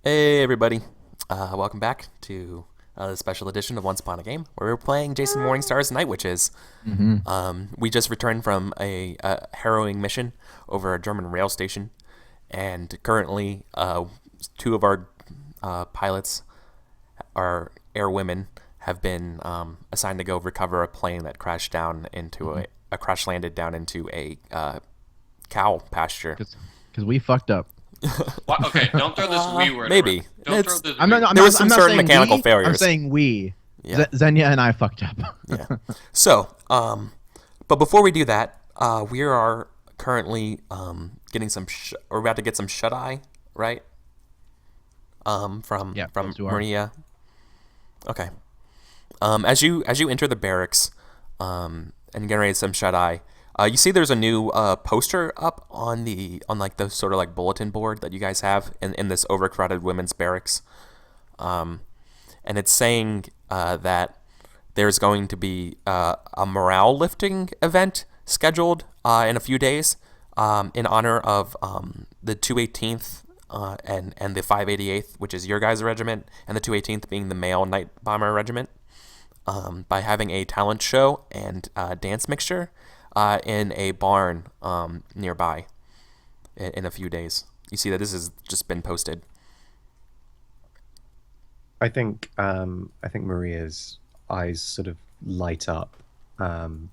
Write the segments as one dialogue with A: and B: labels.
A: Hey everybody, welcome back to the special edition of Once Upon a Game, where we're playing Jason Morningstar's Night Witches.
B: Hmm.
A: We just returned from a harrowing mission over a German rail station, and currently two of our pilots, our airwomen, have been assigned to go recover a plane that crashed down into
B: Hmm.
A: a crash landed down into a cow pasture.
B: Because we fucked up.
C: What? Okay, don't throw this "we" word around.
A: Maybe
C: Don't throw
A: it's
C: this
B: I'm
C: "we"
B: not.
C: word.
B: I'm
A: there was
B: not.
A: some
B: I'm not
A: certain
B: saying
A: mechanical
B: we. I'm
A: failures.
B: saying we.
A: Yeah.
B: Xenia and I fucked up.
A: Yeah. So, but before we do that, we are currently getting some. We're about to get some shut eye, right? From
B: Yeah,
A: from
B: those two are.
A: Maria. Okay. As you enter the barracks, and generate some shut eye, you see there's a new poster up on like the sort of like bulletin board that you guys have in this overcrowded women's barracks, and it's saying that there's going to be a morale lifting event scheduled in a few days in honor of the 218th and the 588th, which is your guys' regiment, and the 218th being the male night bomber regiment, by having a talent show and dance mixture in a barn nearby in a few days. You see that this has just been posted.
D: I think Maria's eyes sort of light up um,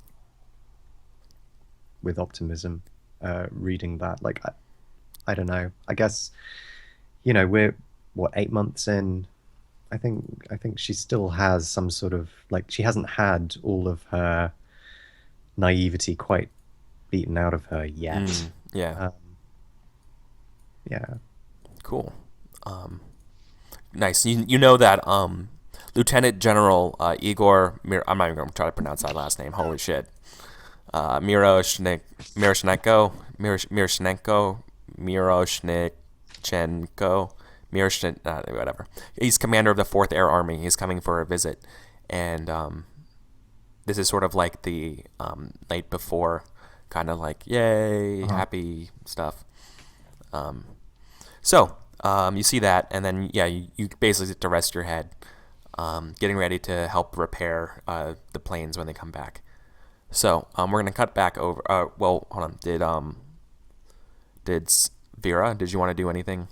D: with optimism, reading that. I don't know. I guess we're what 8 months in. I think she still has some sort of like she hasn't had all of her naivety quite beaten out of her yet.
A: Yeah,
D: Um, yeah,
A: cool. Nice. You know that Lieutenant General Igor I'm not even going to try to pronounce that last name. Holy shit. Miroshnichenko, Miroshnichenko, whatever. He's commander of the Fourth Air Army. He's coming for a visit, and this is sort of like the night before, kind of like yay,
B: Uh-huh.
A: happy stuff. Um, so you see that, and then yeah, you basically get to rest your head, getting ready to help repair the planes when they come back. So we're gonna cut back over. Well, hold on. Vera? Did you want to do anything?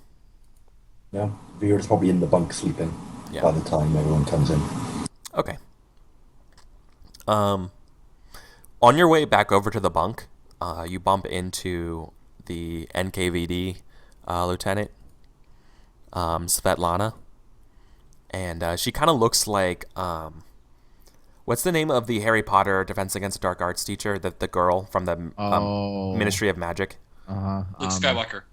E: No, Vera's probably in the bunk sleeping
A: Yeah.
E: by the time everyone comes in.
A: Okay. Um, on your way back over to the bunk, you bump into the NKVD lieutenant, Svetlana, and she kind of looks like what's the name of the Harry Potter Defense Against Dark Arts teacher? The girl from the
B: Oh.
A: Ministry of Magic.
B: Uh-huh.
C: Luke Skywalker.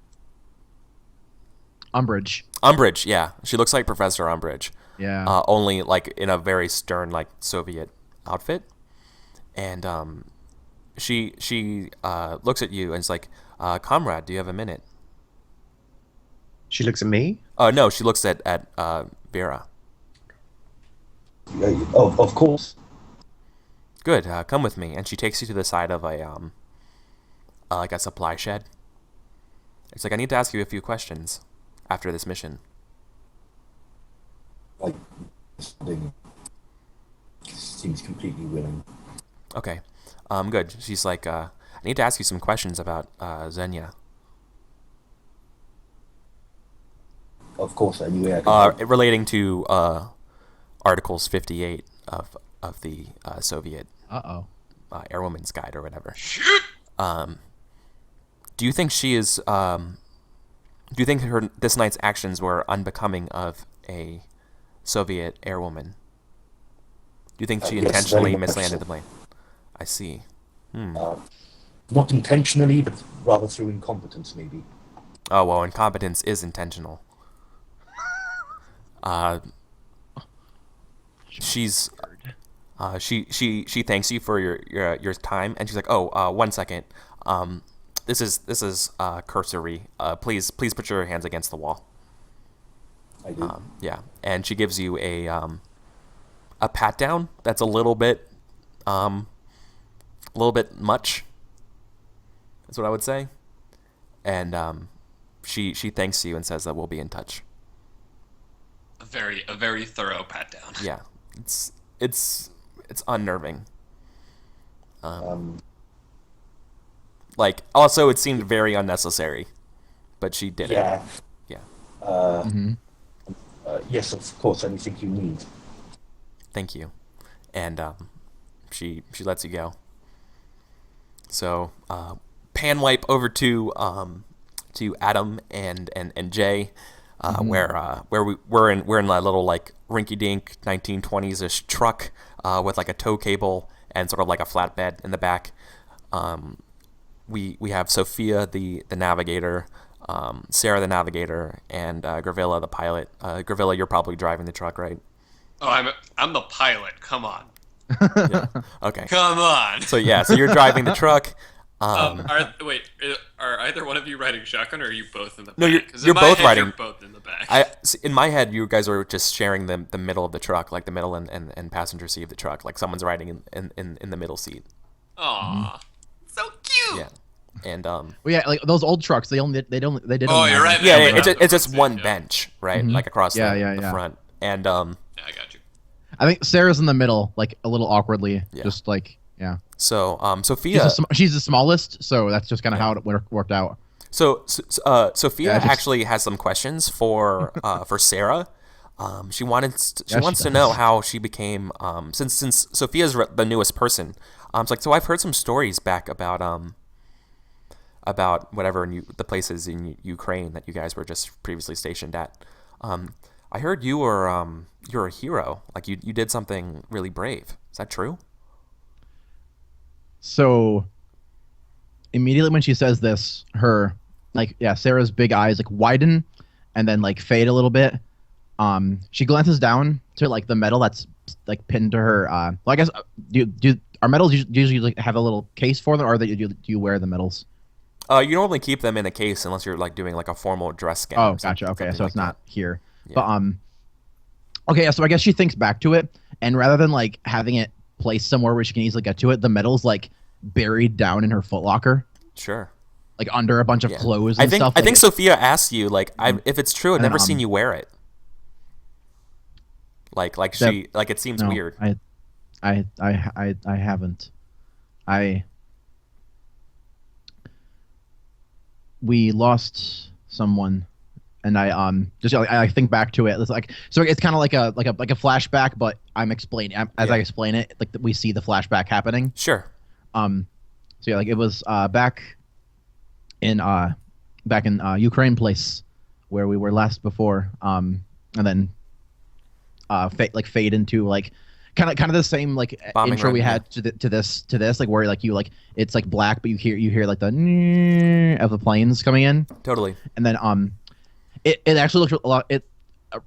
B: Umbridge.
A: Umbridge, yeah, she looks like Professor Umbridge,
B: Yeah.
A: only like in a very stern like Soviet outfit, and she looks at you and is like, "Comrade, do you have a minute?"
D: she looks at me.
A: No, she looks at Vera.
E: Of course.
A: Good, come with me, and she takes you to the side of a like a supply shed. It's like I need to ask you a few questions after this mission.
E: Like, something seems completely willing.
A: Okay, good. She's like, I need to ask you some questions about Xenia.
E: Of course, anyway, I can help.
A: Relating to Articles 58 of the Soviet
B: Uh-oh.
A: Airwoman's Guide or whatever.
C: Shoot!
A: Um, do you think she is? Do you think her this night's actions were unbecoming of a Soviet airwoman? Do you think she
E: Yes,
A: intentionally
E: very much
A: mislanded
E: so.
A: the plane? I see. Hmm.
E: Uh, Not intentionally, but rather through incompetence, maybe.
A: Oh well, incompetence is intentional. Uh, she's she thanks you for your time, and she's like, oh, 1 second. This is cursory. Please put your hands against the wall.
E: I do.
A: Yeah, and she gives you a pat down that's a little bit much. That's what I would say. And she thanks you and says that we'll be in touch.
C: a very thorough pat down.
A: Yeah, it's unnerving. Like, also, it seemed very unnecessary, but she did
E: Yeah.
A: it. Yeah.
E: Yes, of course, anything you need.
A: Thank you. And she lets you go. So pan wipe over to Adam and Jay, where we're in a little like rinky dink 1920s ish truck with like a tow cable and sort of like a flatbed in the back. We have Sophia the navigator, Sarah the navigator, and Gravilla the pilot. Gravilla, you're probably driving the truck, right?
C: Oh, I'm the pilot. Come on.
A: Yeah. Okay.
C: Come on.
A: So you're driving the truck.
C: Are either one of you riding shotgun, or are you both in the back?
A: No,
C: 'Cause
A: you're
C: in my
A: both
C: head,
A: riding.
C: You're both in the back.
A: In my head, you guys are just sharing the middle of the truck, like the middle and passenger seat of the truck. Like someone's riding in the middle seat.
C: Aw, so cute.
A: Yeah. And
B: Well, yeah, like those old trucks, they did.
C: Oh,
B: only
C: you're
B: have-
C: right.
A: yeah,
C: Yeah,
A: it's just
C: yeah.
A: one bench, right? Like across the front. And
C: Yeah, I got you.
B: I think Sarah's in the middle, like a little awkwardly,
A: Yeah.
B: just like yeah.
A: so Sophia.
B: She's the smallest, so that's just kind of how it worked out.
A: So Sophia
B: Yeah, just-
A: actually has some questions for Sarah. She wants
B: Yeah, she
A: to know
B: does.
A: how she became since Sophia's the newest person. It's like, so I've heard some stories back about whatever the places in Ukraine that you guys were just previously stationed at. I heard you're a hero. Like you did something really brave. Is that true?
B: So immediately when she says this, her Sarah's big eyes like widen and then like fade a little bit. She glances down to like the medal that's like pinned to her. Well, I guess do our medals usually like have a little case for them, or do you wear the medals?
A: You normally keep them in a case unless you're like doing like a formal dress scan.
B: Oh,
A: or something-
B: gotcha. Okay,
A: something
B: so
A: like
B: it's not here.
A: Yeah.
B: But okay, so I guess she thinks back to it, and rather than like having it placed somewhere where she can easily get to it, the medal's like buried down in her footlocker,
A: that. Sure.
B: like under a bunch of
A: Yeah.
B: clothes and
A: I think
B: stuff.
A: I
B: like
A: think
B: it-
A: Sophia asked you like if it's true. I've
B: And then,
A: never seen you wear it. Like it seems
B: no,
A: weird.
B: I haven't. We lost someone, and I think back to it. It's like so it's kind of like a flashback, but I'm explaining as I explain it. Like we see the flashback happening.
A: Sure.
B: So yeah, like it was back in Ukraine place where we were last before. And then fade into like kind of the same like
A: Bombing
B: intro we
A: run,
B: had to this like where like you like it's like black, but you hear like the of the planes coming in,
A: Totally.
B: and then it actually looks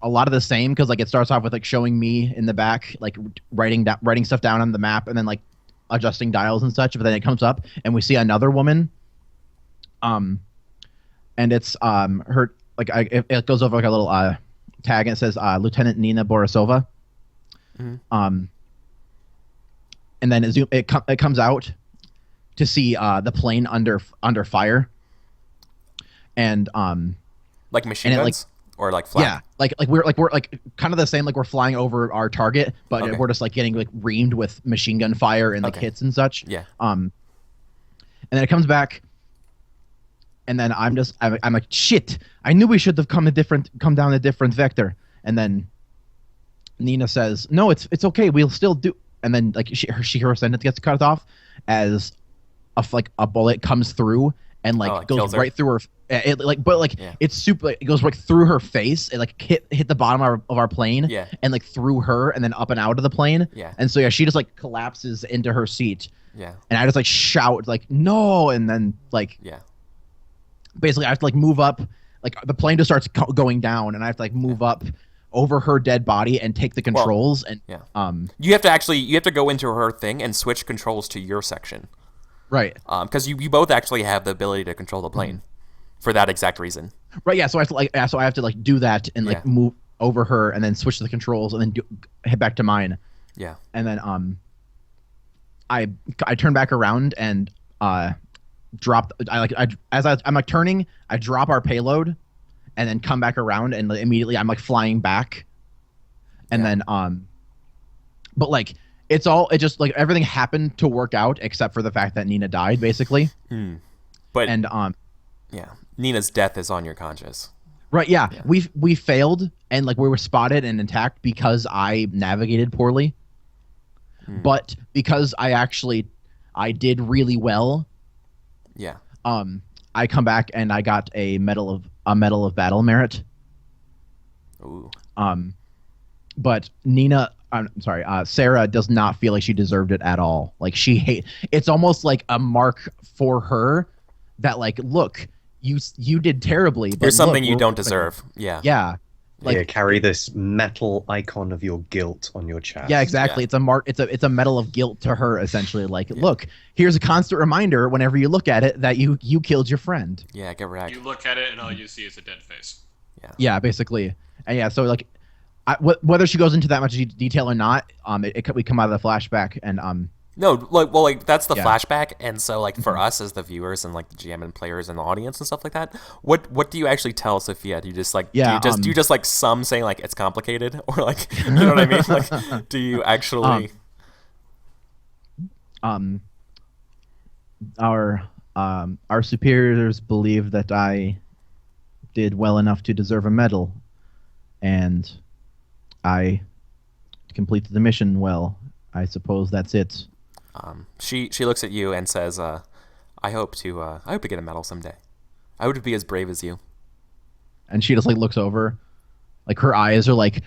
B: a lot of the same because like it starts off with like showing me in the back like writing stuff down on the map and then like adjusting dials and such, but then it comes up and we see another woman, and it's her like it goes over like a little tag and it says Lieutenant Nina Borisova.
A: Mm-hmm.
B: And then it comes out to see the plane under fire, and
A: Like machine
B: and it,
A: guns or like flat.
B: yeah, like we're kind of the same, like we're flying over our target, but
A: Okay.
B: we're just like getting like reamed with machine gun fire and like
A: Okay.
B: hits and such.
A: Yeah.
B: And then it comes back, and then I'm like shit. I knew we should have come down a different vector. And then Nina says, "No, it's okay. We'll still do." And then like her sentence gets cut off as a bullet comes through and like
A: it kills
B: goes
A: her?
B: right through her.
A: Yeah.
B: It's super. It goes like through her face. It like hit the bottom of our plane.
A: Yeah.
B: And like through her and then up and out of the plane.
A: Yeah.
B: And so yeah, she just like collapses into her seat.
A: Yeah.
B: And I just like shout like no, and then like
A: Yeah.
B: basically I have to like move up, like the plane just starts going down, and I have to like move up over her dead body and take the controls. And
A: Yeah. You have to go into her thing and switch controls to your section.
B: right,
A: Because you both actually have the ability to control the plane for that exact reason.
B: right, yeah. So I have to like do that and like
A: Yeah.
B: move over her and then switch to the controls and then head back to mine.
A: Yeah.
B: And then I turn back around and drop. I'm like turning. I drop our payload, and then come back around and immediately I'm like flying back And
A: Yeah.
B: then but like it just like everything happened to work out except for the fact that Nina died basically.
A: But
B: And
A: yeah, Nina's death is on your conscience.
B: right, yeah. We failed and like we were spotted and attacked because I navigated poorly. But because I did really well,
A: Yeah.
B: I come back and I got a medal of battle merit.
A: Ooh.
B: But Sarah does not feel like she deserved it at all. Like it's almost like a mark for her that like, look, you did terribly. But
A: Here's something
B: look,
A: you
B: we're-
A: don't deserve. Yeah.
B: Yeah. Like,
D: Here, carry this metal icon of your guilt on your chest.
B: yeah, exactly.
A: Yeah.
B: It's a mark. It's a medal of guilt to her, essentially. Like, look, here's a constant reminder whenever you look at it that you killed your friend.
A: Yeah, get wrecked.
C: You look at it and all you see is a dead face.
B: Yeah, basically. And yeah, so like, whether she goes into that much detail or not, we come out of the flashback and
A: No, like that's the
B: Yeah.
A: flashback, and so like for us as the viewers and like the GM and players and the audience and stuff like that, what do you actually tell Sophia? Do you just like do you just like some saying like it's complicated, or like you know what I mean? Like, do you actually?
B: our superiors believe that I did well enough to deserve a medal, and I completed the mission well. I suppose that's it.
A: She looks at you and says, I hope to get a medal someday. I hope to be as brave as you."
B: And she just like looks over, like her eyes are like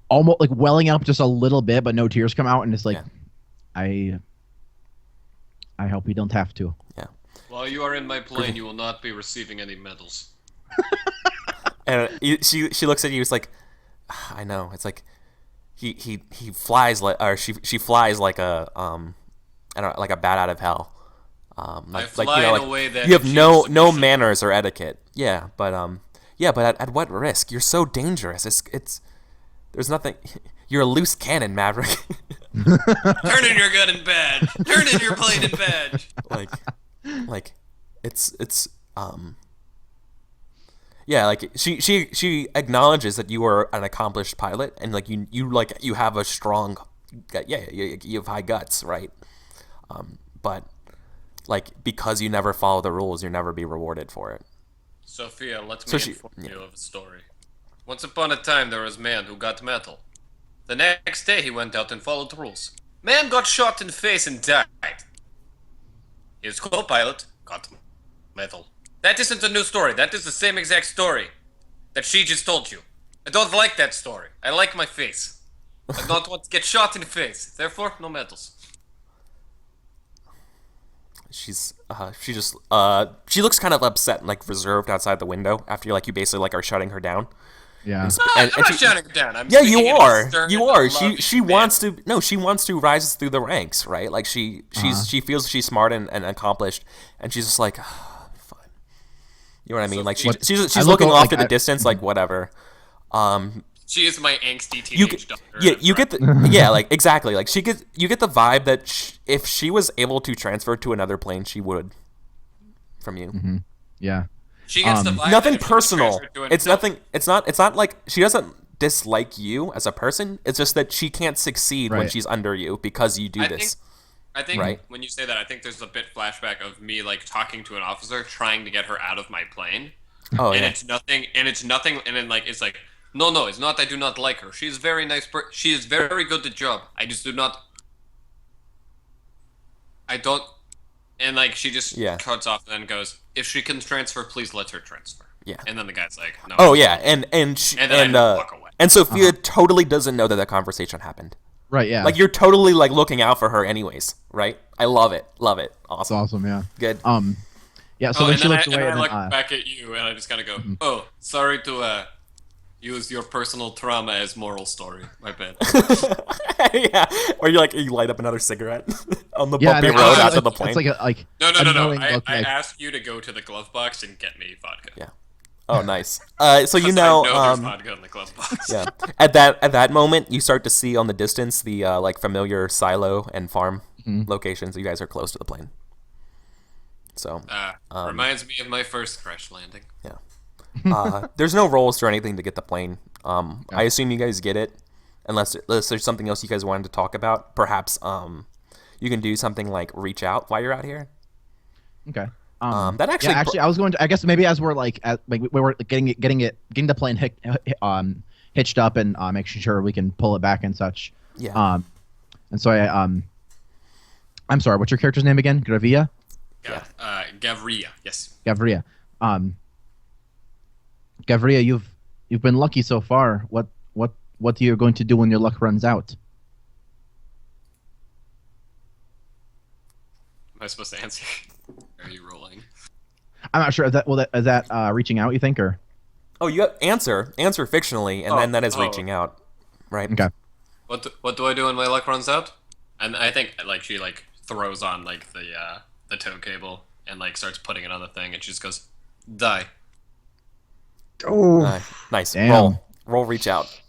B: almost like welling up just a little bit, but no tears come out, and it's like,
A: Yeah.
B: I hope you don't have to.
A: Yeah.
C: While you are in my plane, you will not be receiving any medals.
A: And she looks at you. It's like, I know. It's like he flies like, or she flies like a I don't know, like a bat out of hell.
C: I fly in a way that
A: you have no
C: achieves
A: manners or etiquette. Yeah, but at what risk? You're so dangerous. It's there's nothing. You're a loose cannon, Maverick.
C: Turn in your gun and badge. Turn in your plane and badge.
A: like it's yeah, like she acknowledges that you are an accomplished pilot, and like you have a strong, you have high guts, right? But like because you never follow the rules, you'll never be rewarded for it.
C: Sophia, let
A: So
C: me
A: she-
C: inform you of a story. Once upon a time, there was a man who got medal. The next day, he went out and followed the rules. Man got shot in the face and died. His co-pilot got medal. That isn't a new story. That is the same exact story that she just told you. I don't like that story. I like my face. I don't want to get shot in the face. Therefore, no medals.
A: She's she looks kind of upset and like reserved outside the window after you basically like are shutting her down.
B: Yeah.
C: I'm not shouting her down. I'm
A: Yeah,
C: speaking
A: you
C: in a
A: are.
C: stern
A: You
C: and
A: are.
C: loving
A: She
C: manner.
A: wants to rise through the ranks, right? Like she feels she's smart and accomplished, and she's just like, fine. You know what I mean? Like she's
B: I look
A: looking
B: over,
A: off
B: like,
A: to the
B: I-
A: distance, like whatever.
C: She is my angsty
A: You
C: teenage
A: get,
C: daughter.
A: yeah, you get the yeah, like exactly. Like you get the vibe that if she was able to transfer to another plane, she would. From you.
B: Yeah.
C: She gets the vibe
A: Nothing
C: that if she
A: personal.
C: transferred to
A: It's nothing. It's not like she doesn't dislike you as a person. It's just that she can't succeed when
B: Right.
A: she's under you because you do
C: I
A: this.
C: think
A: Right.
C: when you say that, I think there's a bit flashback of me like talking to an officer trying to get her out of my plane,
A: Oh
C: and
A: yeah.
C: it's nothing, and then like it's like no, it's not. I do not like her. She's very nice. She is very good at the job. I just do not. I don't. And like she just
A: Yeah.
C: cuts off and then goes, "If she can transfer, please let her transfer."
A: Yeah.
C: And then the guy's like, "No."
A: Oh yeah, and
C: And then I walk away.
A: and Sophia totally doesn't know that conversation happened.
B: Right. Yeah.
A: Like you're totally like looking out for her anyways, right? I love it,
B: That's
A: awesome,
B: awesome. Yeah.
A: good.
B: Yeah. So
C: Oh,
B: then
C: and
B: she
C: then
B: looks away,
C: I
B: and
C: look
B: then,
C: back at you, and I just kind of go, "Oh, sorry to use your personal trauma as moral story. My bad."
A: Yeah, or you light up another cigarette on the
B: yeah,
A: bumpy
B: and
A: road
B: it's
A: after
B: like-
A: the plane.
B: It's like a like
C: No.
B: annoying
C: I
B: look, like-
C: asked you to go to the glove box and get me vodka.
A: Yeah. Oh, nice. So you
C: 'Cause
A: know,
C: I know there's vodka in the glove box.
A: yeah. At that moment, you start to see on the distance the like familiar silo and farm locations. You guys are close to the plane. So
C: Reminds me of my first crash landing.
A: yeah. There's no rolls or anything to get the plane. I assume you guys get it. unless there's something else you guys wanted to talk about. Perhaps you can do something like reach out while you're out here.
B: Okay.
A: That actually
B: yeah, actually, I was going to. I guess maybe as we're like, we were getting the plane hitched up and making sure we can pull it back and such.
A: Yeah.
B: And so I'm sorry. What's your character's name again? Gravia.
C: Yeah. Gavria. Yes.
B: Gavria. Gavria, you've been lucky so far. What are you going to do when your luck runs out?
C: Am I supposed to answer? Are you rolling?
B: I'm not sure. Is that reaching out? You think or?
A: Oh, you got answer fictionally, and then that is reaching out, right?
B: Okay.
C: What do I do when my luck runs out? And I think like she like throws on like the tow cable and like starts putting it on the thing, and she just goes, "Die."
D: Oh,
A: Nice.
B: Damn.
A: Roll reach out.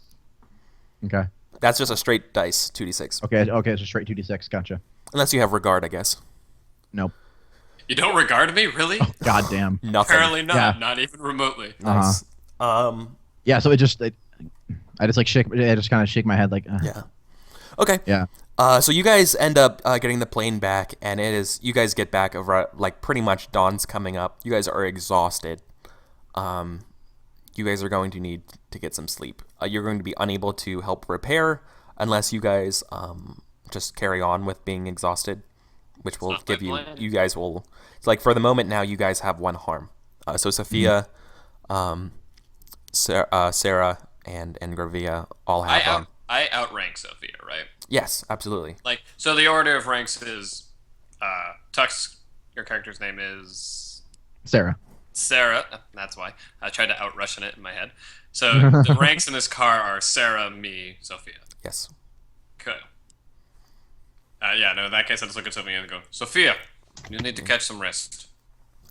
B: Okay.
A: That's just a straight dice, 2d6.
B: Okay. It's a straight 2d6. Gotcha.
A: Unless you have regard, I guess.
B: Nope.
C: You don't regard me, really?
B: God damn.
A: Nothing.
C: Apparently not.
B: Yeah.
C: Not even remotely.
A: Nice.
B: Yeah. So I just kind of shake my head like.
A: Yeah. Okay.
B: Yeah.
A: So you guys end up getting the plane back, and you guys get back over like pretty much dawn's coming up. You guys are exhausted. You guys are going to need to get some sleep. You're going to be unable to help repair unless you guys just carry on with being exhausted, which will give you.
C: plan.
A: You guys will. It's like for the moment now, you guys have one harm. So Sophia, Sarah, and Gravia all have.
C: I outrank Sophia, right?
A: Yes, absolutely.
C: Like, so the order of ranks is Tux. Your character's name is
B: Sarah.
C: Sarah. That's why I tried to out-Russian it in my head. So the ranks in this car are Sarah, me, Sophia.
A: Yes.
C: Cool. Yeah, no, in that case, I just look at Sophia and go, Sophia, you need to catch some rest.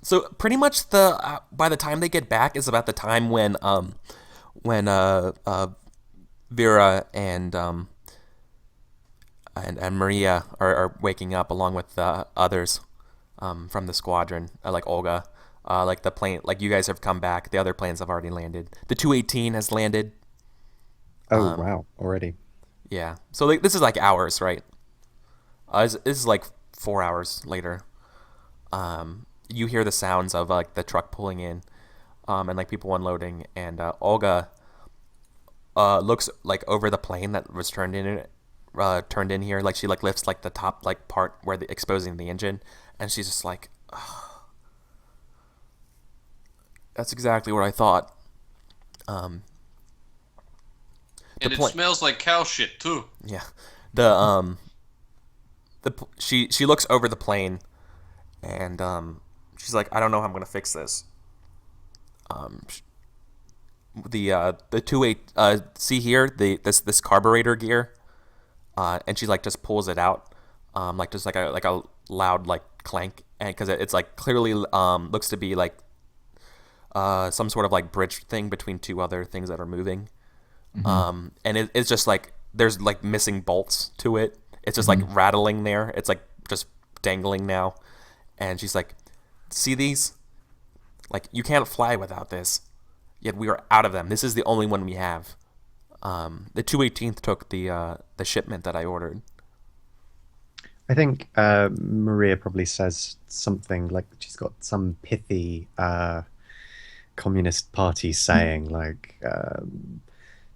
A: So pretty much by the time they get back is about the time when Vera and Maria are waking up along with the others from the squadron, like Olga. Like the plane, like you guys have come back. The other planes have already landed. The 218 has landed.
D: oh wow, already.
A: Yeah. So like, this is like hours, right? This is like 4 hours later. You hear the sounds of like the truck pulling in, and like people unloading, and Olga looks like over the plane that was turned in here. Like she like lifts like the top like part where exposing the engine, and she's just like, oh, that's exactly what I thought.
C: And it smells like cow shit too.
A: Yeah. She looks over the plane, and she's like, I don't know how I'm gonna fix this. The 28 see here this carburetor gear, and she like just pulls it out, like just like a loud like clank, and because it's like clearly looks to be like some sort of like bridge thing between two other things that are moving. And it's just like there's like missing bolts to it. It's just like rattling there. It's like just dangling now. And she's like, see these? Like you can't fly without this. Yet we are out of them. This is the only one we have. The 218th took the shipment that I ordered.
D: I think Maria probably says something like she's got some pithy Communist Party saying like,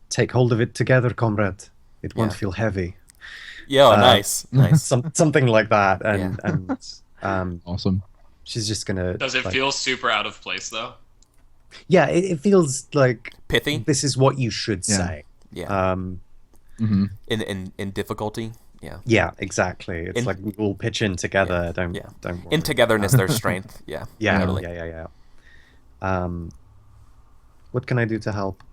D: "Take hold of it together, comrade. It won't feel heavy."
A: Yeah, nice.
D: Something like that, and
B: Awesome.
D: she's just gonna.
C: Does it
D: like,
C: feel super out of place though?
D: Yeah, it feels like
A: Pithy.
D: this is what you should say.
A: Yeah.
B: Mm-hmm.
A: In difficulty. Yeah.
D: Yeah, exactly. It's like we all pitch in together. Don't worry.
A: In togetherness, there's strength. Yeah.
D: Yeah,
A: Totally.
D: yeah. What can I do to help?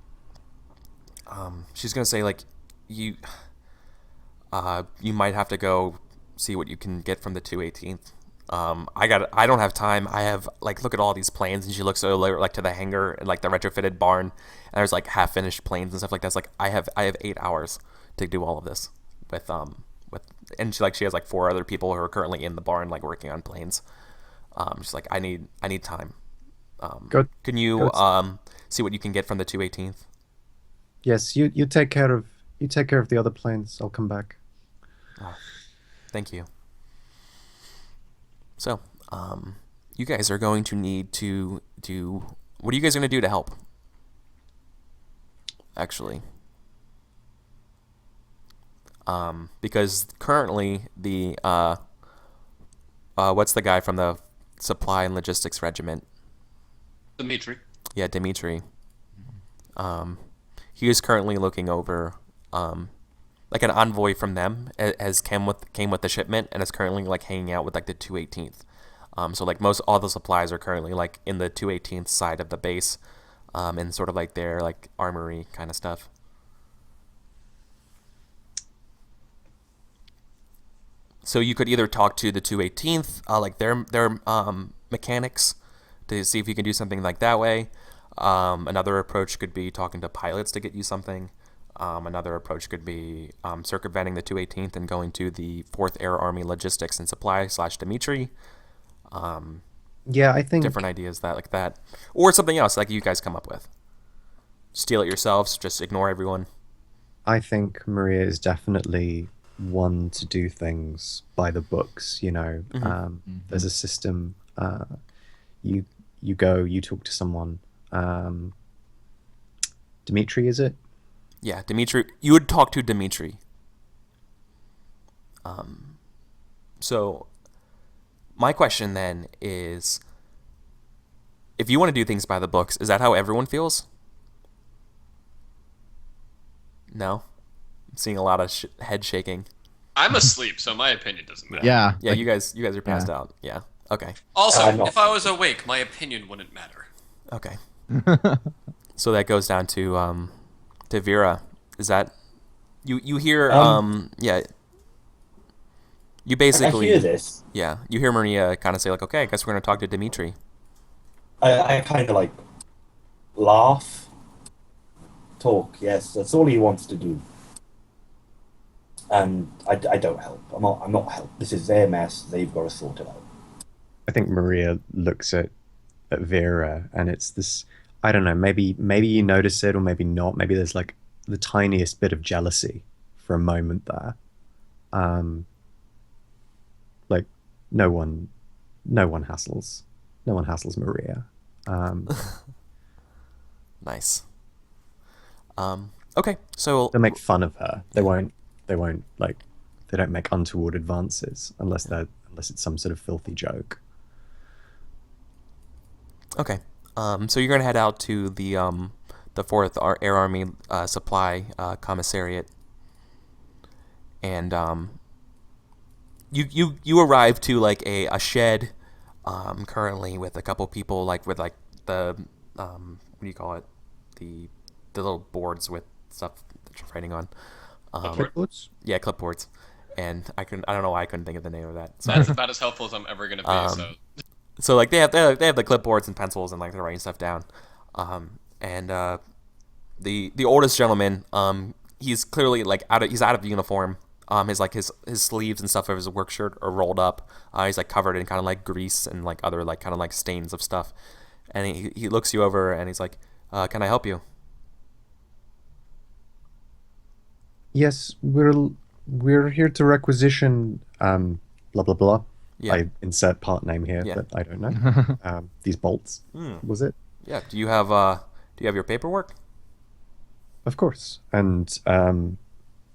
A: She's gonna say like, you might have to go see what you can get from the 218th. I don't have time. I have like, look at all these planes, and she looks over like to the hangar and like the retrofitted barn, and there's like half finished planes and stuff like that. It's like I have 8 hours to do all of this with and she has like 4 other people who are currently in the barn like working on planes. She's like, I need time. Can you see what you can get from the 218th?
D: Yes, you take care of You take care of the other planes. I'll come back.
A: Oh, thank you. So, you guys are going to need to do. What are you guys going to do to help? Actually, because currently the what's the guy from the Supply and Logistics Regiment?
C: Dimitri.
A: Yeah, Dimitri. He is currently looking over, like an envoy from them has came with the shipment and is currently like hanging out with like the 218th. So like all the supplies are currently like in the 218th side of the base, and sort of like their like armory kind of stuff. So you could either talk to the 218th, like their mechanics, to see if you can do something like that way. Another approach could be talking to pilots to get you something. Another approach could be circumventing the 218th and going to the 4th Air Army Logistics and Supply / Dimitri.
D: Yeah, I think
A: Different ideas like that. Or something else like you guys come up with. Steal it yourselves, just ignore everyone.
D: I think Maria is definitely one to do things by the books. There's a system. You go, you talk to someone. Dimitri, is it?
A: Yeah, Dimitri. You would talk to Dimitri. So my question then is, if you want to do things by the books, is that how everyone feels? No? I'm seeing a lot of head shaking.
C: I'm asleep, so my opinion doesn't matter.
B: Yeah.
A: Yeah,
B: like,
A: you guys are passed out. Yeah. Okay.
C: Also,
E: I'm not.
C: if I was awake, my opinion wouldn't matter.
A: Okay. So that goes down to Vera. Is that you hear yeah. You basically
E: I hear this.
A: Yeah, you hear Maria kind of say like, "Okay, I guess we're going to talk to Dimitri."
E: I kind of like laugh, talk. Yes, that's all he wants to do. And I don't help. I'm not help. This is their mess. They've got to sort it out.
D: I think Maria looks at Vera, and it's this. I don't know. Maybe you notice it, or maybe not. Maybe there's like the tiniest bit of jealousy for a moment there. Like no one hassles Maria.
A: Nice. Okay, so
D: They'll make fun of her. They won't like. They don't make untoward advances unless it's some sort of filthy joke.
A: okay. So you're gonna head out to the 4th Air Army Supply Commissariat, and you arrive to like a shed, currently with a couple people like with like the what do you call it, the little boards with stuff that you're writing on.
D: Clipboards?
A: Yeah, clipboards. And I don't know why I couldn't think of the name of that. So,
C: That's about as helpful as I'm ever gonna be.
A: so like they have the clipboards and pencils and like they're writing stuff down. And the oldest gentleman, he's clearly like he's out of uniform. His sleeves and stuff of his work shirt are rolled up. He's like covered in kind of like grease and like other like kind of like stains of stuff. And he looks you over and he's like, "Can I help you?"
D: Yes, we're here to requisition blah blah blah.
A: Yeah.
D: I insert part name here,
A: Yeah.
D: but I don't know. These bolts. Was it?
A: Yeah. Do you have your paperwork?
D: Of course. And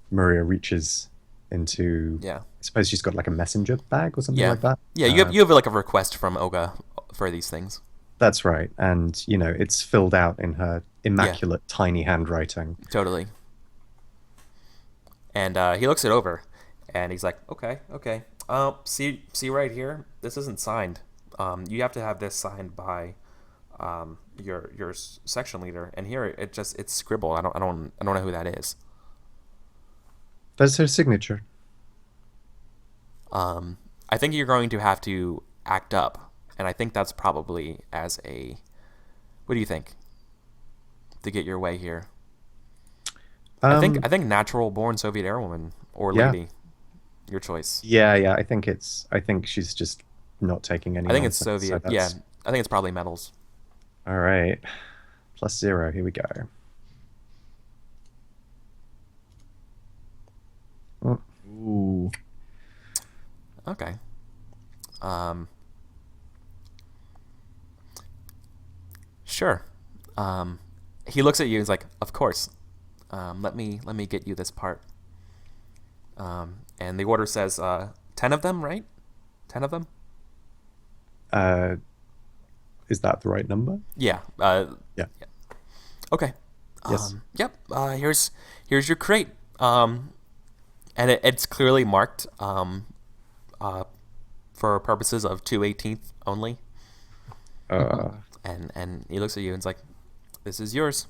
D: Maria reaches into.
A: Yeah.
D: I suppose she's got like a messenger bag or something
A: Yeah.
D: like that.
A: Yeah. You have like a request from Olga for these things.
D: That's right, and it's filled out in her immaculate tiny handwriting.
A: Totally. And he looks it over, and he's like, "Okay. See right here. This isn't signed. You have to have this signed by your section leader. And here it's scribbled. I don't know who that is.
D: That's her signature.
A: I think you're going to have to act up, and I think that's probably as a. What do you think? To get your way here. I think natural born Soviet airwoman or
D: Yeah.
A: lady, your choice.
D: Yeah. I think she's just not taking any.
A: I think it's
D: nonsense, so
A: Soviet. Yeah, I think it's probably metals.
D: All right. +0. Here we go.
A: Okay. Um, sure. He looks at you and is like, "Of course. Let me get you this part." And the order says 10 of them, right? 10 of them?
D: Uh, is that the right number?
A: Yeah.
D: Yeah.
A: Okay.
D: Yes.
A: Yep. Here's your crate. And it's clearly marked for purposes of 2/18 only. And he looks at you and is like, "This is yours."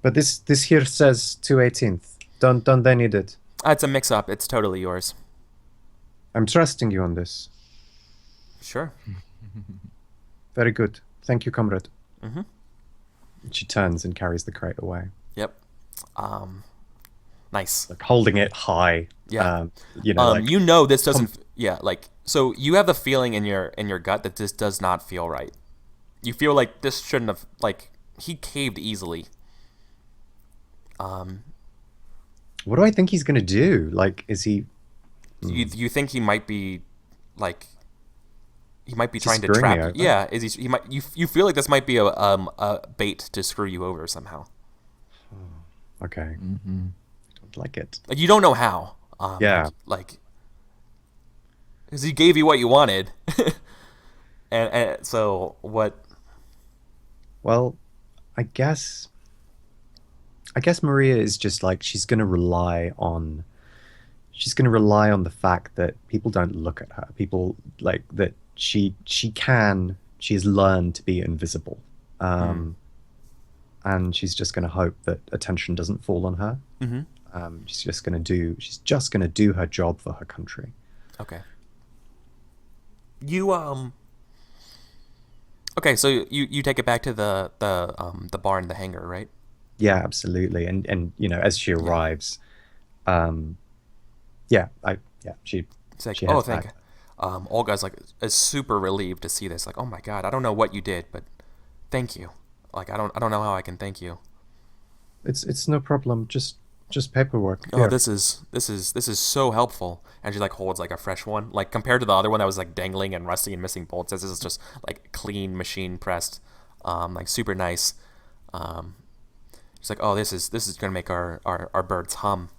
D: But this here says 2/18th. Don't they need it?
A: It's a mix-up. It's totally yours.
D: I'm trusting you on this.
A: Sure.
D: Very good. Thank you, comrade.
A: Mm-hmm.
D: She turns and carries the crate away,
A: Yep. Nice.
D: like holding it high.
A: Yeah.
D: Like
A: You know this doesn't. Yeah. Like, so you have the feeling in your gut that this does not feel right. You feel like this shouldn't have. Like, he caved easily.
D: what do I think he's gonna do? Like, is he?
A: You think he might be like. He might be
D: Is he
A: trying to
D: screwing me
A: trap you.
D: over?
A: Yeah, is he might you feel like this might be a bait to screw you over somehow.
D: Okay.
B: Mm-hmm.
D: I don't like it.
A: Like, you don't know how.
D: Yeah.
A: Like, because he gave you what you wanted, and so what?
D: Well, I guess Maria is just like she's gonna rely on the fact that people don't look at her. People like that she has learned to be invisible. And she's just gonna hope that attention doesn't fall on her.
A: Mm-hmm.
D: She's just gonna do her job for her country.
A: Okay. You Okay, so you take it back to the barn, the hangar, right?
D: Yeah, absolutely. And as she arrives, she
A: It's like,
D: she
A: oh,
D: heads
A: thank.
D: back.
A: Olga's like is super relieved to see this. Like, oh my god, I don't know what you did, but thank you. Like, I don't know how I can thank you.
D: It's no problem. Just paperwork.
A: Oh,
D: Here.
A: this is so helpful. And she like holds like a fresh one, like compared to the other one that was like dangling and rusty and missing bolts. This is just like clean machine pressed, like super nice. She's like, oh, this is gonna make our birds hum.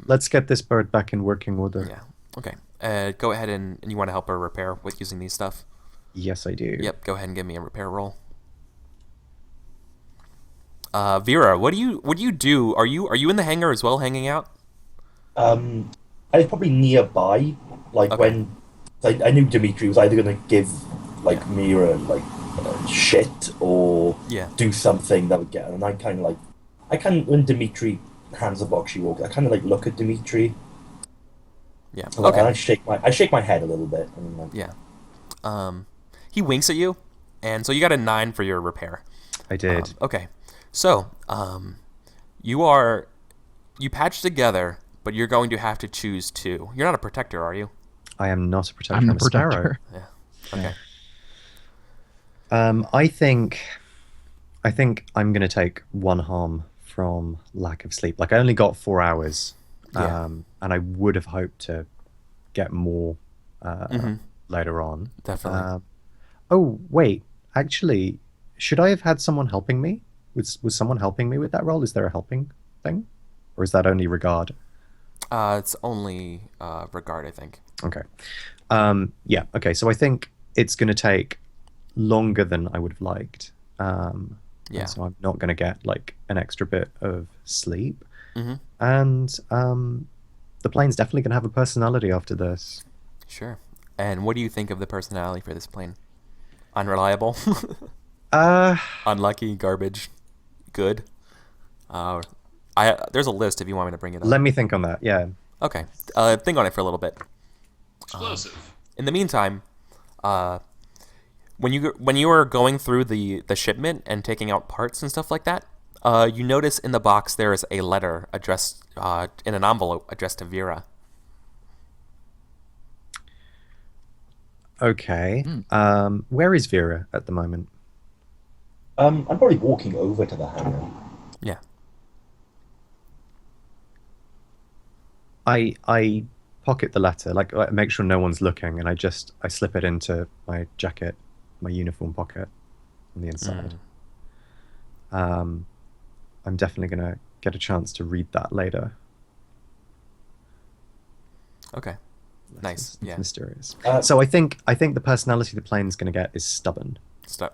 D: Let's get this bird back in working order.
A: Yeah. Okay. Go ahead and you want to help her repair with using these stuff.
D: Yes, I do.
A: Yep. Go ahead and give me a repair roll. Vera, what do you do? Are you in the hangar as well, hanging out?
E: I was probably nearby, like
A: Okay.
E: when I knew Dimitri was either going to give like Mira like shit or
A: Yeah.
E: do something that would get her, and I kind of when Dimitri hands the box she walks, I kind of like look at Dimitri,
A: Yeah.
E: and
A: Okay.
E: I shake my head a little bit, and I'm like,
A: Yeah. He winks at you, and so you got a 9 for your repair.
D: I did.
A: Okay. So, you patch together, but you're going to have to choose 2. You're not a protector, are you?
D: I am not a protector.
B: I'm the
D: a sparrow.
B: protector.
A: Yeah. Okay.
D: I think I'm gonna take 1 harm from lack of sleep. Like I only got 4 hours,
A: Yeah.
D: and I would have hoped to get more later on.
A: Definitely.
D: Oh wait, actually, should I have had someone helping me? Was someone helping me with that role? Is there a helping thing, or is that only regard?
A: It's only regard, I think.
D: Okay. Yeah. Okay. So I think it's going to take longer than I would have liked.
A: Yeah.
D: And so I'm not going to get like an extra bit of sleep.
A: Mm-hmm.
D: And the plane's definitely going to have a personality after this.
A: Sure. And what do you think of the personality for this plane? Unreliable? Unlucky? Garbage? Good? There's a list if you want me to bring it up.
D: Let me think on that. Yeah.
A: Okay. Think on it for a little bit.
C: Explosive.
A: In the meantime, when you were going through the shipment and taking out parts and stuff like that, you notice in the box there is a letter addressed in an envelope addressed to Vera.
D: Okay. Where is Vera at the moment?
E: I'm probably walking over to the hangar.
A: Yeah.
D: I pocket the letter, like I make sure no one's looking, and I slip it into my jacket, my uniform pocket on the inside. I'm definitely gonna get a chance to read that later.
A: Okay. Nice.
D: It's
A: Yeah.
D: mysterious. So I think the personality the plane's gonna get is stubborn.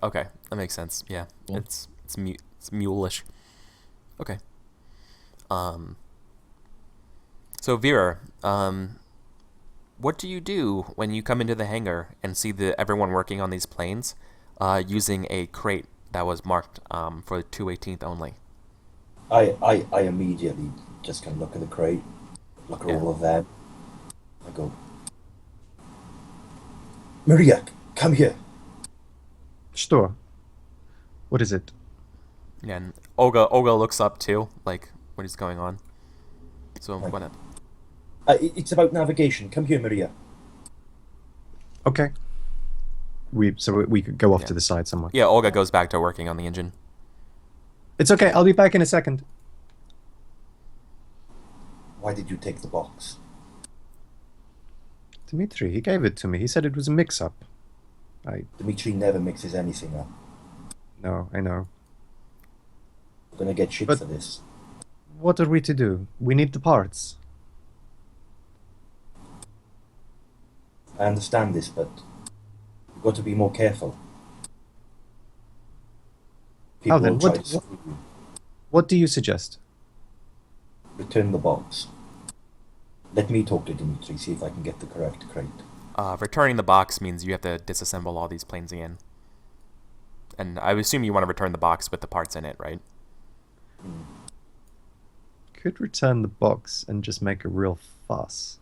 A: Okay, that makes sense. Yeah,
B: Cool.
A: it's mulish. Okay. So Vera, what do you do when you come into the hangar and see everyone working on these planes, using a crate that was marked for the 218th only?
E: I immediately just kind of look at the crate, look at
A: Yeah.
E: all of them. I go, Maria, come here.
D: Sure. What is it?
A: Yeah, and Olga looks up too, like what is going on. So
E: Like-
A: what up?
E: It's about navigation. Come here, Maria.
D: Okay. We could go off
A: Yeah.
D: to the side somewhere.
A: Yeah, Olga goes back to working on the engine.
D: It's okay. I'll be back in a second.
E: Why did you take the box?
D: Dmitri, he gave it to me. He said it was a mix-up.
E: Dmitri never mixes anything up.
D: No, I know.
E: We're gonna get shit
D: But-
E: for this.
D: What are we to do? We need the parts.
E: I understand this, but you've got to be more careful. People
D: then,
E: will try
D: what-
E: to screw you.
D: What do you suggest?
E: Return the box. Let me talk to Dmitri, see if I can get the correct crate.
A: Returning the box means you have to disassemble all these planes again. And I assume you want to return the box with the parts in it, right?
D: Could return the box and just make a real fuss.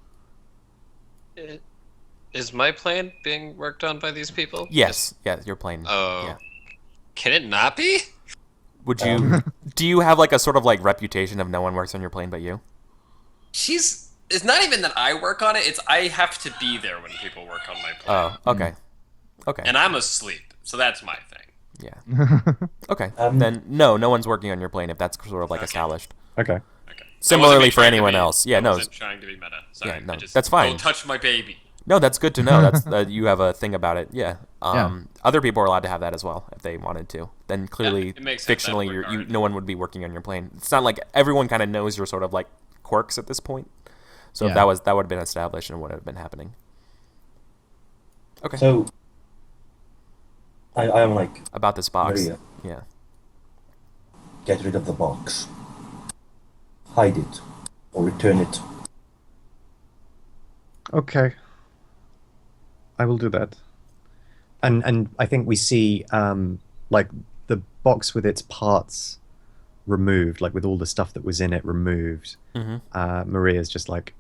C: Is my plane being worked on by these people?
A: Yes, yeah, your plane.
C: Oh.
A: Yeah.
C: Can it not be?
A: Would you? Do you have like a sort of like reputation of no one works on your plane but you?
C: It's not even that I work on it, it's I have to be there when people work on my plane.
A: Oh, okay, okay,
C: And I'm asleep, so that's my thing.
A: yeah, okay.
E: Um,
A: Then no one's working on your plane if that's sort of like
C: Okay.
A: established.
D: Okay.
C: Okay.
A: Similarly
C: I wasn't
A: for
C: trying to
A: anyone
C: be-
A: else. Yeah,
C: I
A: no,
C: wasn't trying to be meta. Sorry.
A: Yeah, no,
C: I just,
A: that's fine.
C: Don't touch my baby.
A: No, that's good to know. That's you have a thing about it. Yeah.
B: Yeah.
A: Other people are allowed to have that as well if they wanted to. Then clearly,
C: it makes sense in that
A: fictionally,
C: regard.
A: no one would be working on your plane. It's not like everyone kind of knows your sort of like quirks at this point. So if
B: Yeah.
A: that would have been established and would have been happening. Okay.
E: So, I'm like,
A: About this box.
E: Maria.
A: Yeah.
E: get rid of the box. Hide it. Or return it.
D: Okay. I will do that. And I think we see like the box with its parts removed, like with all the stuff that was in it removed.
A: Mm-hmm.
D: Maria's just like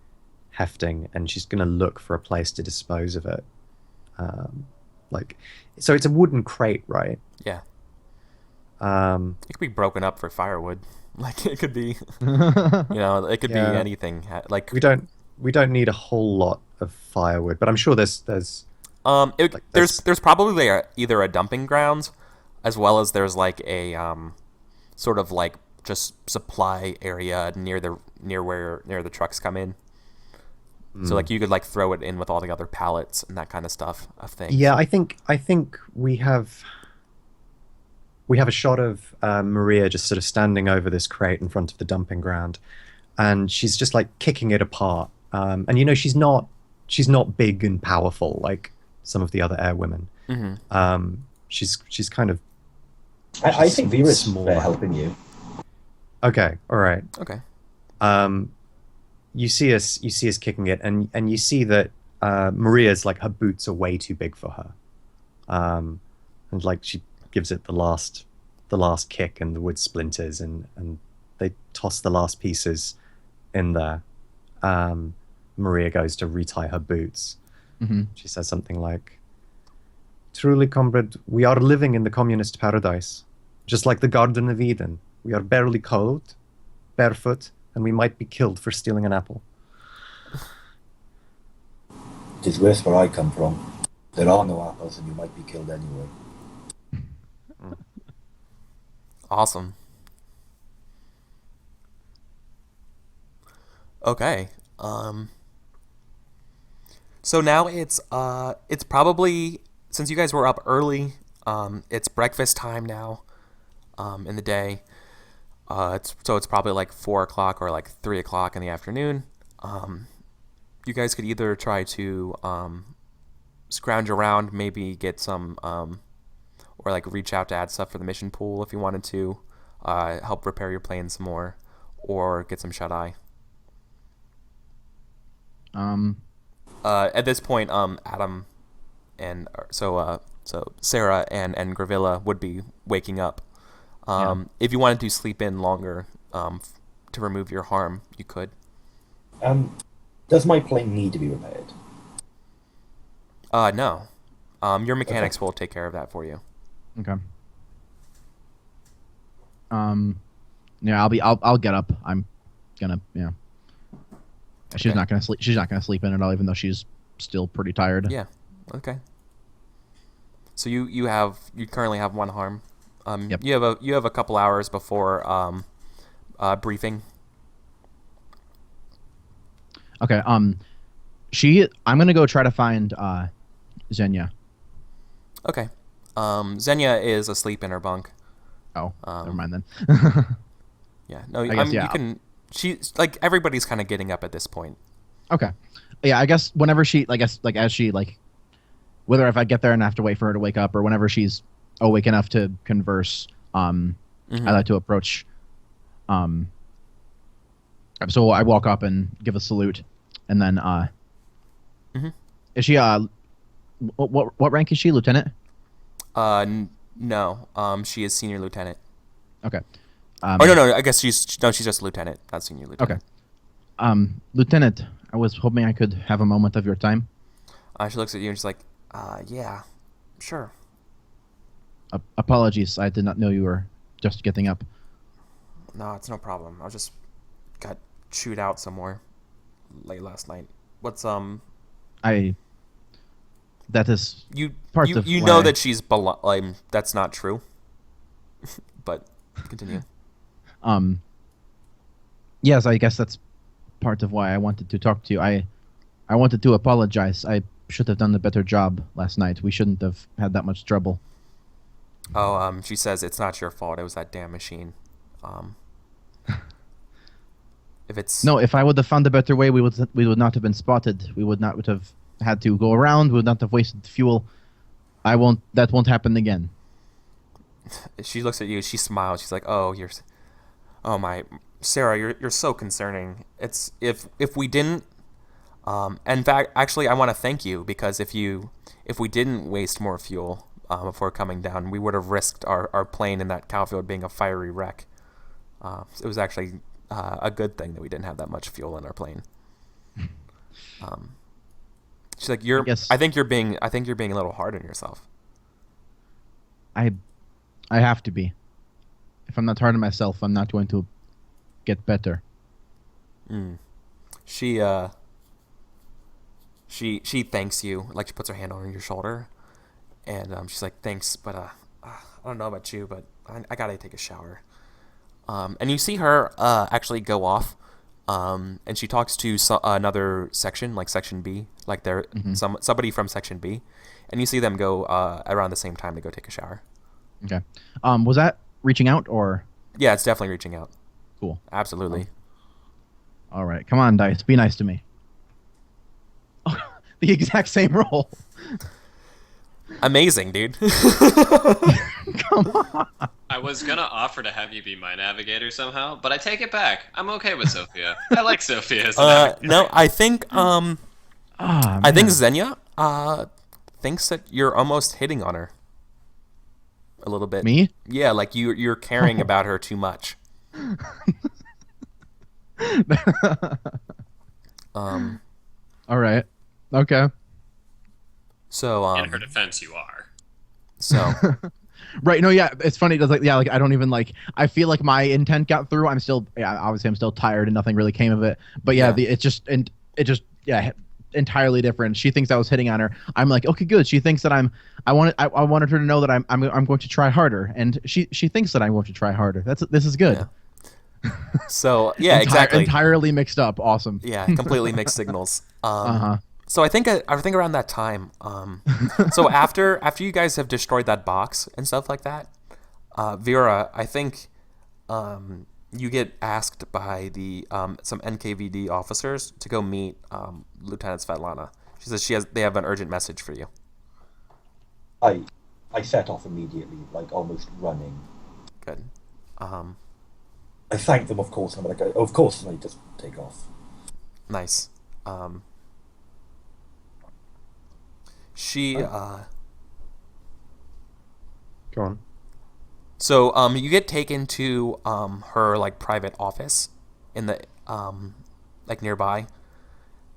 D: hefting, and she's gonna look for a place to dispose of it. Like, so it's a wooden crate, right?
A: Yeah.
D: It
A: It could be broken up for firewood. Like it could be, it could
D: Yeah.
A: be anything. Like
D: we don't need a whole lot of firewood, but I'm sure there's like
A: there's probably either a dumping grounds, as well as there's like a sort of like just supply area near the trucks come in. So like you could like throw it in with all the other pallets and that kind of stuff of things.
D: Yeah, I think we have a shot of Maria just sort of standing over this crate in front of the dumping ground, and she's just like kicking it apart. And she's not big and powerful like some of the other airwomen.
A: Mm-hmm.
D: She's kind of
E: I think Vera's
D: smaller.
E: helping you.
D: okay. All right.
A: Okay.
D: You see us kicking it, and you see that Maria's like her boots are way too big for her, and like she gives it the last kick, and the wood splinters, and they toss the last pieces in there. Maria goes to retie her boots.
B: Mm-hmm.
D: She says something like, "Truly, comrade, we are living in the communist paradise, just like the Garden of Eden. We are barely clothed, barefoot, and we might be killed for stealing an apple."
E: It is worse where I come from. There are no apples and you might be killed anyway.
A: Awesome. Okay. So now it's probably, since you guys were up early, it's breakfast time now, in the day. It's probably like 4 o'clock or like 3 o'clock in the afternoon. You guys could either try to scrounge around, maybe get some, or like reach out to add stuff for the mission pool if you wanted to, help repair your plane some more, or get some shut eye. At this point, Adam and so Sarah and Gravilla would be waking up. If you wanted to sleep in longer, to remove your harm, you could.
E: Does my plane need to be repaired?
A: No. Your mechanics will take care of that for you.
B: Okay. Yeah, I'll get up. I'm gonna, yeah. She's
A: Okay.
B: not gonna sleep. She's not gonna sleep in at all, even though she's still pretty tired.
A: Yeah. Okay. So you currently have one harm.
B: Yep.
A: You have a couple hours before briefing.
B: Okay. I'm gonna go try to find Xenia.
A: Okay. Xenia is asleep in her bunk.
B: Oh, never mind then.
A: Yeah. No,
B: I guess,
A: you can. She's like, everybody's kind of getting up at this point.
B: Okay. Yeah, I guess whenever she, as she, whether if I get there and have to wait for her to wake up or whenever she's awake enough to converse, I like to approach. So I walk up and give a salute, and then, is she, what rank is she, Lieutenant?
A: No. She is senior lieutenant.
B: Okay.
A: Oh no. I guess she's just lieutenant, not senior lieutenant.
B: Okay. Lieutenant, I was hoping I could have a moment of your time.
A: She looks at you and she's like, yeah, sure.
B: Apologies, I did not know you were just getting up.
A: No, it's no problem. I just got chewed out somewhere late last night. What's
B: that is
A: you
B: parts of
A: you
B: why
A: know
B: I-
A: that she's that's not true. But continue.
B: Yes, I guess that's part of why I wanted to talk to you. I wanted to apologize. I should have done a better job last night. We shouldn't have had that much trouble.
A: Oh, she says it's not your fault. It was that damn machine. If it's
B: No, if I would have found a better way, we would not have been spotted. We would not have had to go around. We would not have wasted fuel. That won't happen again.
A: She looks at you. She smiles. She's like, "Oh, my Sarah, you're so concerning. It's if we didn't. In fact, actually, I want to thank you because if we didn't waste more fuel before coming down, we would have risked our plane in that cow field being a fiery wreck. It was actually a good thing that we didn't have that much fuel in our plane." She's like, I think you're being a little hard on yourself.
B: I have to be. If I'm not hard on myself, I'm not going to get better.
A: She thanks you, like she puts her hand on your shoulder, and she's like, "Thanks, but I don't know about you, but I gotta take a shower." And you see her actually go off, and she talks to another section, like Section B, like they're somebody from Section B, and you see them go around the same time to go take a shower.
B: Okay. Was that reaching out or?
A: Yeah, it's definitely reaching out.
B: Cool.
A: Absolutely.
B: All right. Come on, Dice. Be nice to me. Oh, the exact same role.
A: Amazing, dude.
B: Come on.
C: I was gonna offer to have you be my navigator somehow, but I take it back. I'm okay with Sophia. I like Sophia as a navigator.
A: No, I think I think
B: man.
A: Xenia thinks that you're almost hitting on her a little bit.
B: Me?
A: Yeah, like you're caring about her too much.
B: All right. Okay.
A: So
C: In her defense, you are.
A: so
B: Right. No. Yeah. It's funny. It's like, yeah. Like I don't even like. I feel like my intent got through. I'm still. Yeah. Obviously, I'm still tired and nothing really came of it. But yeah.
A: Yeah.
B: It just. Yeah. Entirely different. She thinks I was hitting on her. I'm like, okay, good. She thinks that I wanted her to know that I'm going to try harder, and she thinks that I'm going to try harder. This is good.
A: Yeah. So yeah, exactly.
B: Entirely mixed up. Awesome.
A: Yeah, completely mixed signals. So So I think around that time. So after you guys have destroyed that box and stuff like that, Vera, I think you get asked by the some NKVD officers to go meet Lieutenant Svetlana. She says they have an urgent message for you.
E: I set off immediately, like almost running.
A: Good.
E: I thank them, of course. I'm like, of course, and I just take off.
A: Nice. She
D: Go on.
A: So you get taken to her like private office in the like nearby,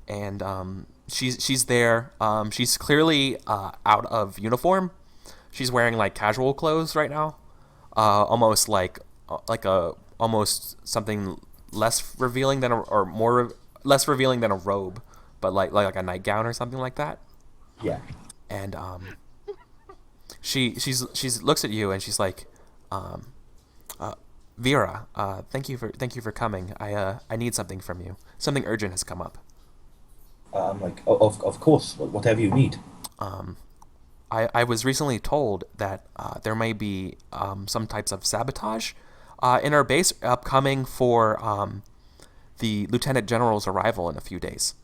A: and she's there. She's clearly out of uniform. She's wearing like casual clothes right now, almost like almost something less revealing than less revealing than a robe, but like a nightgown or something like that.
E: Yeah.
A: And she looks at you and she's like, Vera, thank you for coming. I need something from you. Something urgent has come up.
E: I'm like, of course, whatever you need.
A: I was recently told that there may be some types of sabotage in our base upcoming for the Lieutenant General's arrival in a few days.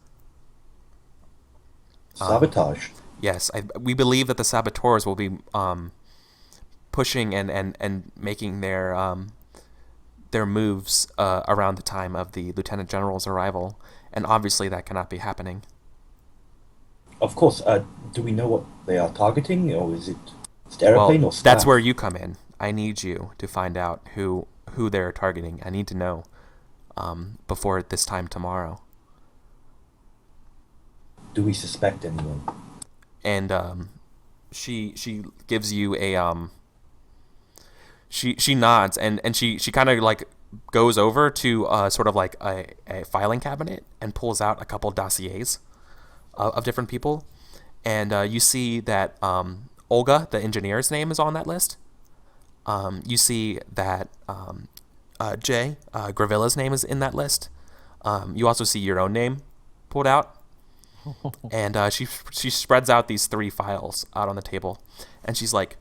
E: Sabotage.
A: Yes, we believe that the saboteurs will be pushing and making their moves around the time of the Lieutenant General's arrival, and obviously that cannot be happening.
E: Of course. Do we know what they are targeting, or is it airplane or staff?
A: That's where you come in. I need you to find out who they're targeting. I need to know before this time tomorrow.
E: Do we suspect anyone?
A: And she gives you a she nods and she kind of like goes over to sort of like a filing cabinet and pulls out a couple dossiers of different people, and you see that Olga, the engineer's name, is on that list. You see that Jay Gravilla's name is in that list. You also see your own name pulled out. And she spreads out these 3 files out on the table, and she's like,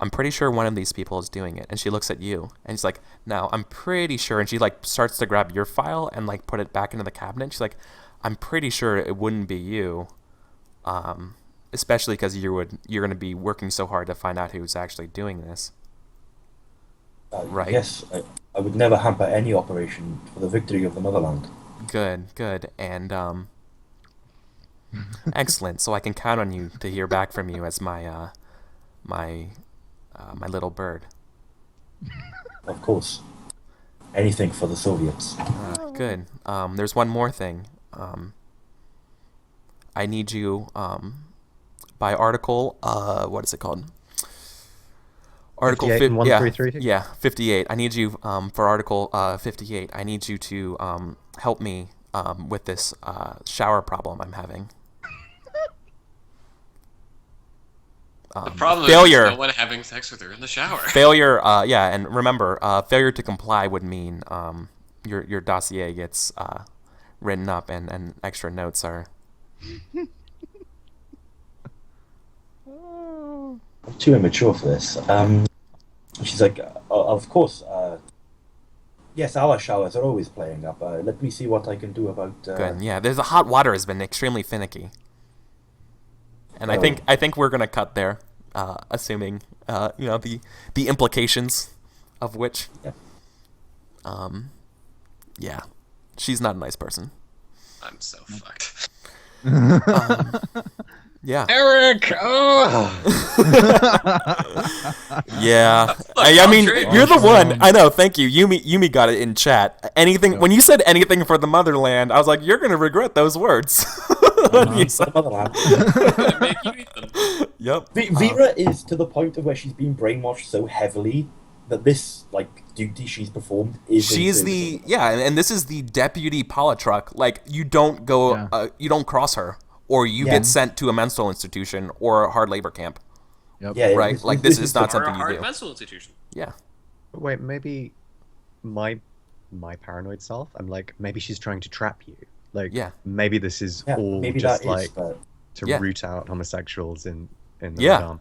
A: I'm pretty sure one of these people is doing it. And she looks at you and she's like, now I'm pretty sure, and she like starts to grab your file and like put it back into the cabinet. She's like, I'm pretty sure it wouldn't be you, especially because you're going to be working so hard to find out who's actually doing this. Right?
E: Yes, I would never hamper any operation for the victory of the motherland.
A: Good. And excellent. So I can count on you to hear back from you as my my little bird.
E: Of course. Anything for the Soviets.
A: Good. There's one more thing. I need you by article. What is it called? Article
D: 58.
A: Yeah, 58. I need you for Article 58. I need you to help me with this shower problem I'm having.
C: The problem
A: failure.
C: is no one having sex with her in the shower.
A: Failure. Yeah, and remember, failure to comply would mean your dossier gets written up and extra notes are.
E: I'm too immature for this. She's like, of course. Yes, our showers are always playing up. Let me see what I can do about.
A: Good. Yeah, the hot water has been extremely finicky, and I think we're gonna cut there, assuming the implications of which.
E: Yeah.
A: Yeah, she's not a nice person.
C: I'm so fucked.
A: Yeah.
C: Eric! Oh!
A: Yeah. I mean, you're the one. I know. Thank you. Yumi got it in chat. Anything when you said anything for the motherland, I was like, you're gonna regret those words.
E: The motherland.
C: Gonna make you eat them.
A: Yep.
E: Vera is to the point of where she's been brainwashed so heavily that this duty she's performed is.
A: She's and this is the deputy Politruck. Like you don't go, you don't cross her, or you get sent to a mental institution or a hard labor camp.
B: Yep.
E: Yeah,
A: right. This is not
C: Or a
A: something you
C: hard
A: do.
C: mental institution.
A: Yeah.
D: Wait, maybe my paranoid self. I'm like, maybe she's trying to trap you. Like,
A: Yeah.
D: maybe this is
E: Yeah,
D: all
E: maybe
D: just
E: that is.
D: like
E: But
D: to
A: Yeah.
D: root out homosexuals in the
A: Yeah.
D: Madame.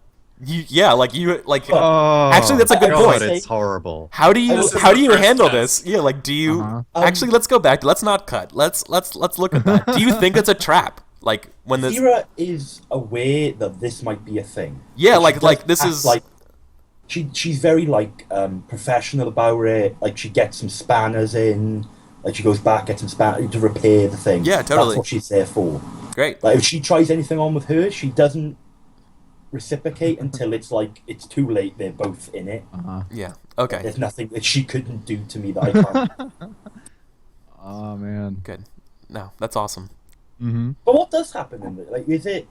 B: Oh,
A: Actually, that's a good
D: God,
A: point.
D: it's horrible.
A: How do you
C: This is
A: how
C: the
A: do you
C: first
A: handle
C: test.
A: this? Yeah, like do you
B: Uh-huh.
A: actually let's go back. Let's not cut. Let's look at that. Do you think it's a trap? Like when this
E: Vera is aware that this might be a thing.
A: Yeah,
E: But she
A: like
E: doesn't
A: this
E: act
A: is
E: like she's very like professional about it. Like she gets some spanners in. Like she goes back, gets some spanners to repair the thing.
A: Yeah, totally.
E: That's what she's there for.
A: great.
E: Like if she tries anything on with her, she doesn't reciprocate until it's like it's too late. They're both in it.
B: Uh-huh.
A: Yeah. Okay.
E: There's nothing that she couldn't do to me that I can't.
B: Oh man.
A: Good. No, that's awesome.
B: Mm-hmm.
E: But what does happen in it? Like, is it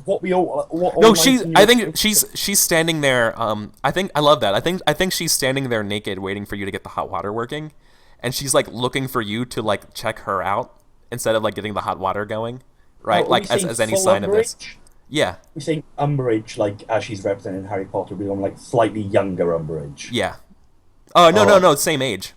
E: what we all? What all
A: No, she's. I
E: 19-year-olds
A: think she's standing there. I love that. I think she's standing there naked, waiting for you to get the hot water working, and she's like looking for you to like check her out instead of like getting the hot water going, right?
E: Are
A: like
E: we
A: as
E: saying
A: any
E: full
A: sign of this.
E: Umbridge?
A: Yeah.
E: We're saying Umbridge, like as she's represented in Harry Potter, being like slightly younger Umbridge.
A: Yeah. Oh no
E: Oh.
A: no, same age.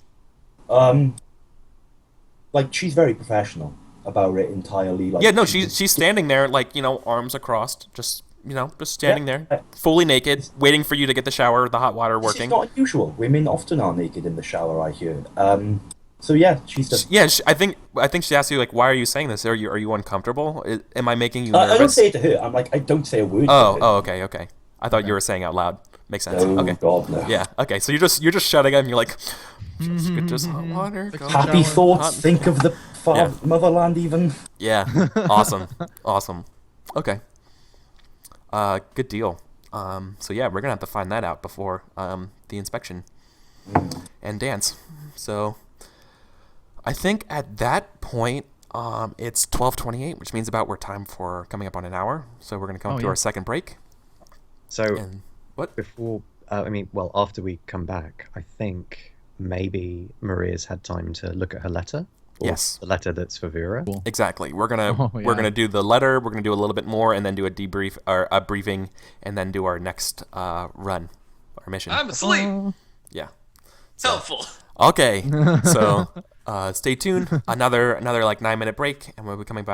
E: Like she's very professional about it entirely. Like
A: Yeah, no, she's standing there like arms across, just just standing
E: Yeah.
A: there, fully naked, waiting for you to get the shower, the hot water
E: This is
A: working.
E: not unusual. Women often are naked in the shower. I hear. So yeah, she's just.
A: Yeah, I think she asked you like, why are you saying this? Are you uncomfortable? Am I making you nervous?
E: I don't say it to her. I'm like, I don't say a word.
A: Oh,
E: to her.
A: okay. I thought you were saying out loud. Makes sense.
E: No,
A: Okay.
E: God, no.
A: Yeah. Okay. So you're just shutting up. And you're like, just hot water. go
E: Happy
A: shower,
E: thoughts.
A: hot-"
E: Think of the
A: Yeah.
E: motherland. Even.
A: Yeah. Awesome. Okay. Good deal. So yeah, we're gonna have to find that out before the inspection and dance. So I think at that point it's 12:28, which means about we're time for coming up on an hour. So we're gonna come up to
B: yeah.
A: our second break.
D: So
A: And what?
D: before, after we come back, I think maybe Maria's had time to look at her letter. Or
A: Yes.
D: the letter that's for Vera.
B: Cool.
A: Exactly. We're gonna
B: Oh,
A: we're
B: yeah.
A: gonna do the letter. We're gonna do a little bit more, and then do a debrief or a briefing, and then do our next run, our mission.
C: I'm asleep.
A: Yeah.
C: Helpful.
A: Okay. So stay tuned. Another like 9-minute break, and we'll be coming back.